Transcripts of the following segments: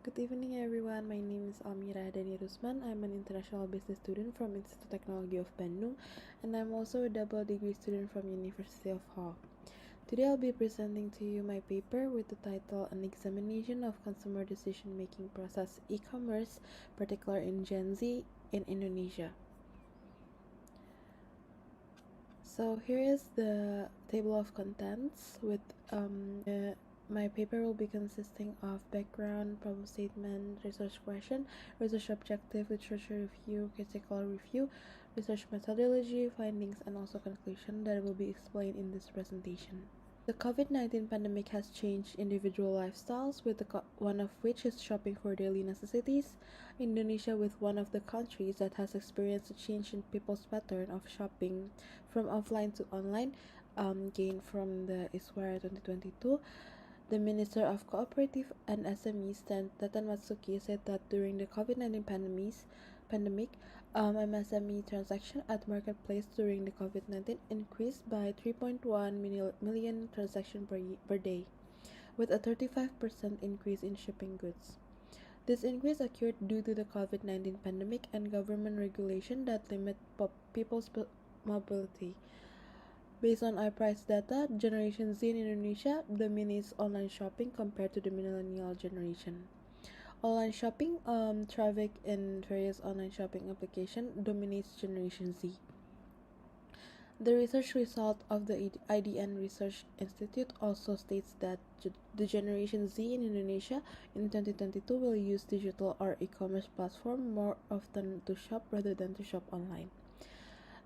Good evening, everyone. My name is Almira Rusman. I'm an international business student from Institute of Technology of Bandung, and I'm also a double degree student from University of Hall. Today, I'll be presenting to you my paper with the title An Examination of Consumer Decision-Making Process E-Commerce, particularly in Gen Z in Indonesia. So here is the table of contents with my paper will be consisting of background, problem statement, research question, research objective, literature review, critical review, research methodology, findings, and also conclusion that will be explained in this presentation. The COVID-19 pandemic has changed individual lifestyles, with one of which is shopping for daily necessities. Indonesia with one of the countries that has experienced a change in people's pattern of shopping from offline to online, gained from the ISWARA 2022. The Minister of Cooperative and SMEs, Tatan Matsuki, said that during the COVID-19 pandemic, MSME transaction at marketplace during the COVID-19 increased by 3.1 million transactions per day, with a 35% increase in shipping goods. This increase occurred due to the COVID-19 pandemic and government regulation that limit people's mobility. Based on iPrice data, Generation Z in Indonesia dominates online shopping compared to the millennial generation. Online shopping traffic in various online shopping applications dominates Generation Z. The research result of the IDN Research Institute also states that the Generation Z in Indonesia in 2022 will use digital or e-commerce platform more often to shop rather than to shop online.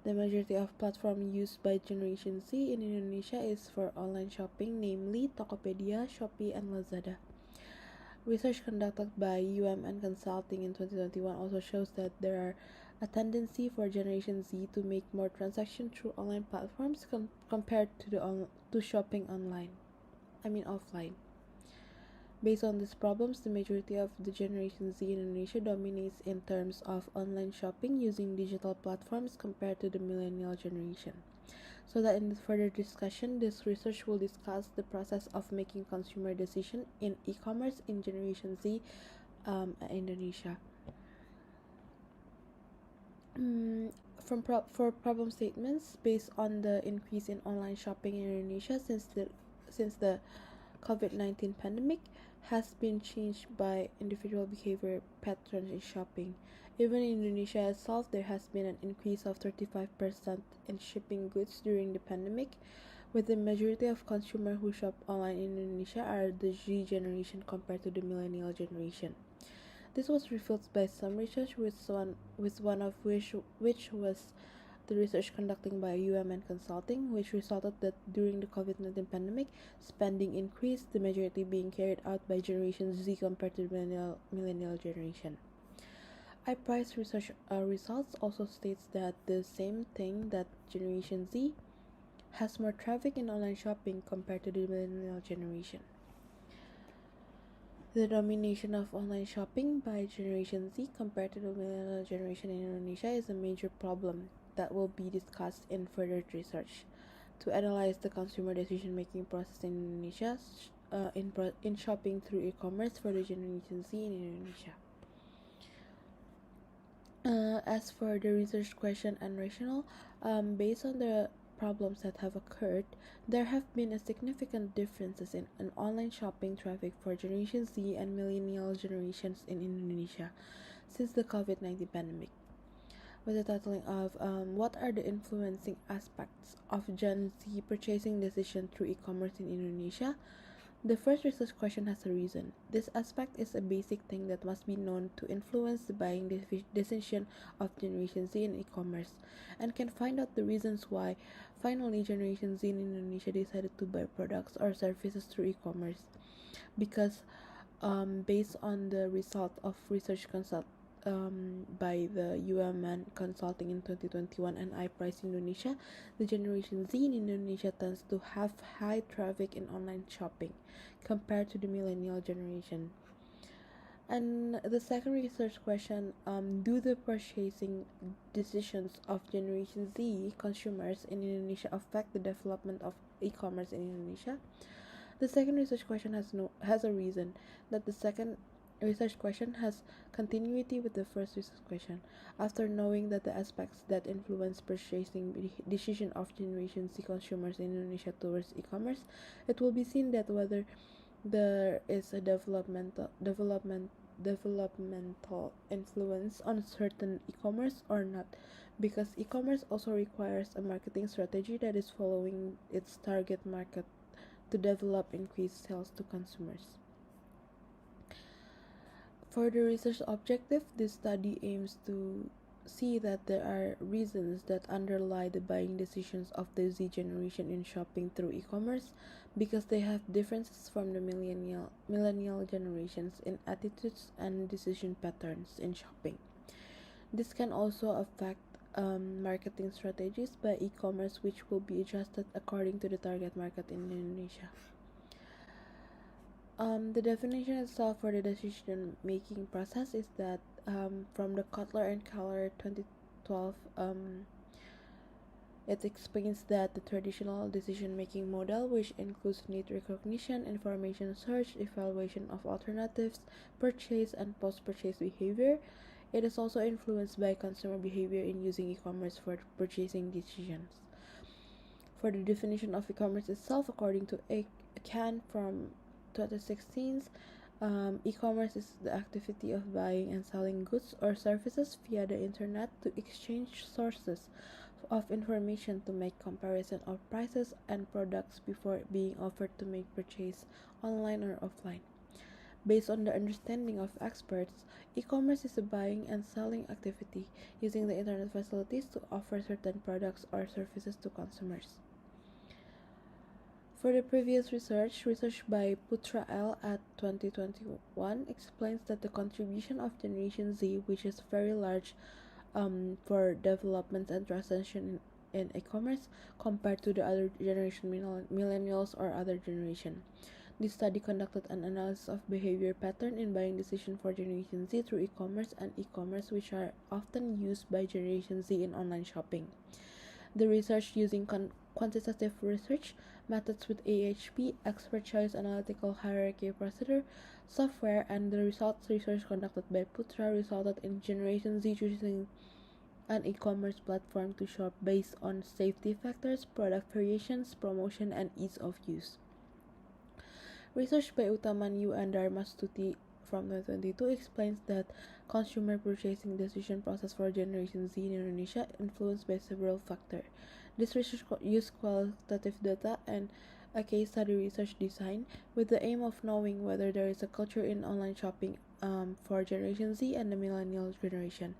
The majority of platforms used by Generation Z in Indonesia is for online shopping, namely Tokopedia, Shopee, and Lazada. Research conducted by UMN Consulting in 2021 also shows that there are a tendency for Generation Z to make more transactions through online platforms compared to shopping offline. Based on these problems, the majority of the Generation Z in Indonesia dominates in terms of online shopping using digital platforms compared to the millennial generation. So that in the further discussion, this research will discuss the process of making consumer decision in e-commerce in Generation Z Indonesia. For problem statements, based on the increase in online shopping in Indonesia since the COVID-19 pandemic has been changed by individual behavior patterns in shopping. Even in Indonesia itself, there has been an increase of 35% in shipping goods during the pandemic, with the majority of consumers who shop online in Indonesia are the Z generation compared to the millennial generation. This was revealed by some research, with one of which was the research conducted by UMN Consulting, which resulted that during the COVID-19 pandemic, spending increased, the majority being carried out by Generation Z compared to the millennial generation. iPrice research results also states that the same thing, that Generation Z has more traffic in online shopping compared to the millennial generation. The domination of online shopping by Generation Z compared to the millennial generation in Indonesia is a major problem that will be discussed in further research to analyze the consumer decision-making process in Indonesia in shopping through e-commerce for the Generation Z in Indonesia. As for the research question and rationale, based on the problems that have occurred, there have been a significant differences in online shopping traffic for Generation Z and millennial generations in Indonesia since the COVID-19 pandemic. With the titling of What are the influencing aspects of Gen Z purchasing decision through e-commerce in Indonesia? The first research question has a reason. This aspect is a basic thing that must be known to influence the buying decision of Generation Z in e-commerce, and can find out the reasons why finally Generation Z in Indonesia decided to buy products or services through e-commerce. Because based on the result of research by the UMN Consulting in 2021 and iPrice Indonesia, the Generation Z in Indonesia tends to have high traffic in online shopping compared to the millennial generation. And the second research question, do the purchasing decisions of Generation Z consumers in Indonesia affect the development of e-commerce in Indonesia? The second research question has a reason that the second research question has continuity with the first research question. After knowing that the aspects that influence purchasing decision of Generation Z consumers in Indonesia towards e-commerce, it will be seen that whether there is a developmental influence on certain e-commerce or not, because e-commerce also requires a marketing strategy that is following its target market to develop increased sales to consumers. For the research objective, this study aims to see that there are reasons that underlie the buying decisions of the Z generation in shopping through e-commerce, because they have differences from the millennial generations in attitudes and decision patterns in shopping. This can also affect marketing strategies by e-commerce, which will be adjusted according to the target market in Indonesia. The definition itself for the decision-making process is that from the Kotler and Keller 2012, it explains that the traditional decision-making model, which includes need recognition, information search, evaluation of alternatives, purchase, and post-purchase behavior, it is also influenced by consumer behavior in using e-commerce for purchasing decisions. For the definition of e-commerce itself, according to Can from 2016, e-commerce is the activity of buying and selling goods or services via the internet to exchange sources of information to make comparison of prices and products before being offered to make purchase online or offline. Based on the understanding of experts, e-commerce is a buying and selling activity using the internet facilities to offer certain products or services to consumers. For the previous research by Putra L at 2021 explains that the contribution of Generation Z, which is very large for development and transition in e-commerce compared to the other generation, millennials or other generation. This study conducted an analysis of behavior pattern in buying decision for Generation Z through e-commerce and e-commerce, which are often used by Generation Z in online shopping. The research using quantitative research methods with AHP, expert choice analytical hierarchy procedure, software, and the results research conducted by Putra resulted in Generation Z choosing an e-commerce platform to shop based on safety factors, product variations, promotion, and ease of use. Research by Utamanyu and Dharmastuti from 2022 explains that consumer purchasing decision process for Generation Z in Indonesia influenced by several factors. This research used qualitative data and a case study research design with the aim of knowing whether there is a culture in online shopping for Generation Z and the millennial generation.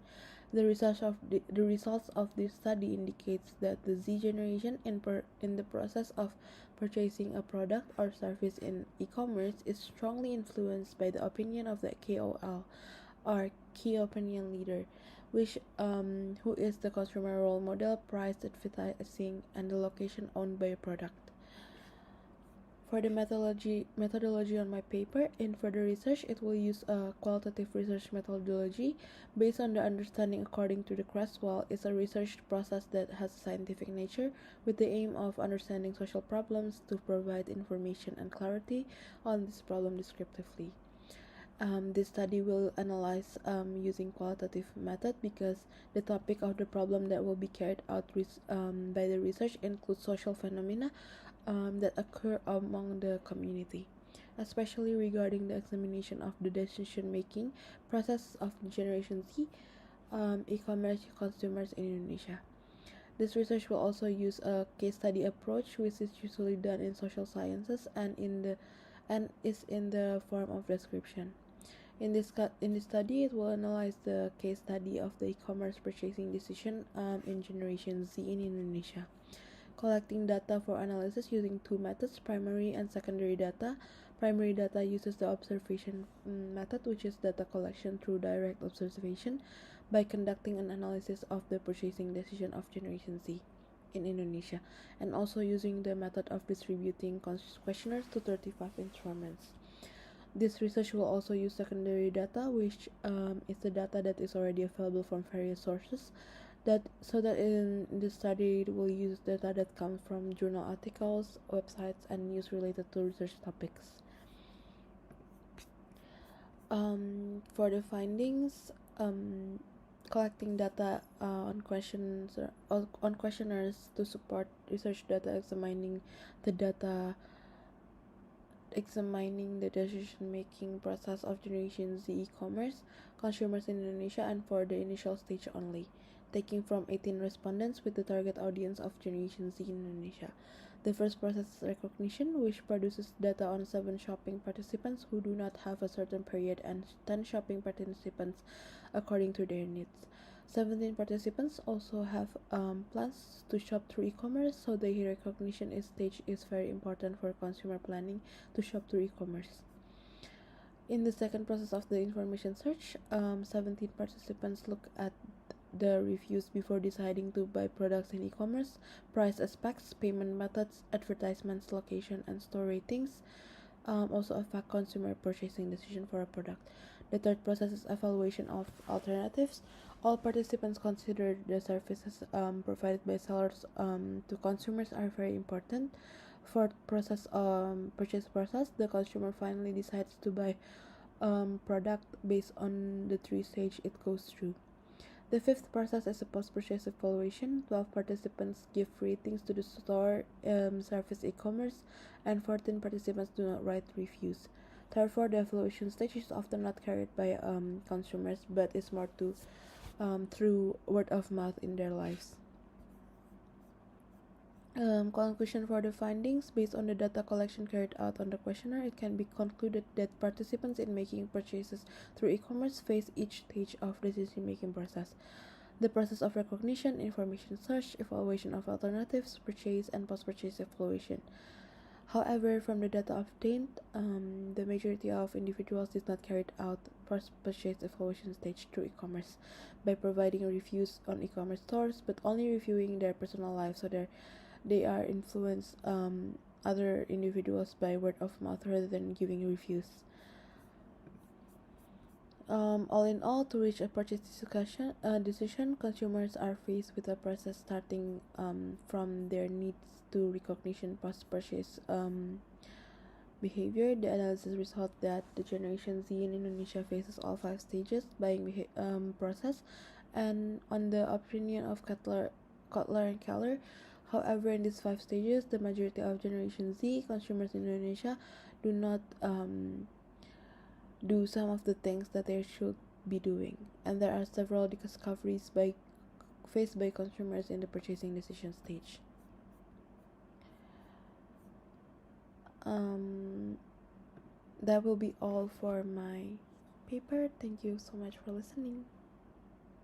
The results of this study indicates that the Z generation in the process of purchasing a product or service in e-commerce is strongly influenced by the opinion of the KOL or key opinion leader, which who is the consumer role model, price advertising, and the location owned by a product. For the methodology on my paper, in further research, it will use a qualitative research methodology based on the understanding according to the Creswell is a research process that has a scientific nature with the aim of understanding social problems to provide information and clarity on this problem descriptively. This study will analyze using qualitative method because the topic of the problem that will be carried out by the research includes social phenomena that occur among the community, especially regarding the examination of the decision-making process of Generation Z e-commerce consumers in Indonesia. This research will also use a case study approach, which is usually done in social sciences and is in the form of description. In this study, it will analyze the case study of the e-commerce purchasing decision in Generation Z in Indonesia, collecting data for analysis using two methods, primary and secondary data. Primary data uses the observation method, which is data collection through direct observation by conducting an analysis of the purchasing decision of Generation Z in Indonesia, and also using the method of distributing questionnaires to 35 instruments. This research will also use secondary data, which is the data that is already available from various sources. So that in this study it will use data that comes from journal articles, websites, and news related to research topics. For the findings, collecting data on questions or on questionnaires to support research data, examining the decision-making process of Generation Z e-commerce consumers in Indonesia, and for the initial stage only, taking from 18 respondents with the target audience of Generation Z in Indonesia. The first process is recognition, which produces data on 7 shopping participants who do not have a certain period and 10 shopping participants according to their needs. 17 participants also have plans to shop through e-commerce, so the recognition stage is very important for consumer planning to shop through e-commerce. In the second process of the information search, 17 participants look at the reviews before deciding to buy products in e-commerce. Price aspects, payment methods, advertisements, location, and store ratings also affect consumer purchasing decision for a product. The third process is evaluation of alternatives. All participants consider the services provided by sellers to consumers are very important. Fourth process, purchase process, the consumer finally decides to buy product based on the 3 stage it goes through. The fifth process is a post-purchase evaluation. 12 participants give ratings to the store, service e-commerce, and 14 participants do not write reviews. Therefore, the evaluation stage is often not carried by consumers, but is more through word of mouth in their lives. Conclusion for the findings. Based on the data collection carried out on the questionnaire, it can be concluded that participants in making purchases through e-commerce face each stage of the decision-making process. The process of recognition, information search, evaluation of alternatives, purchase, and post-purchase evaluation. However, from the data obtained, the majority of individuals did not carry out post-purchase evaluation stage through e-commerce by providing reviews on e-commerce stores, but only reviewing their personal lives, so they are influenced other individuals by word of mouth rather than giving reviews. All in all, to reach a purchase decision, consumers are faced with a process starting from their needs to recognition post-purchase behavior. The analysis result that the Generation Z in Indonesia faces all 5 stages buying process, and on the opinion of Kotler and Keller. However, in these 5 stages, the majority of Generation Z consumers in Indonesia do not do some of the things that they should be doing, and there are several discoveries faced by consumers in the purchasing decision stage. That will be all for my paper. Thank you so much for listening.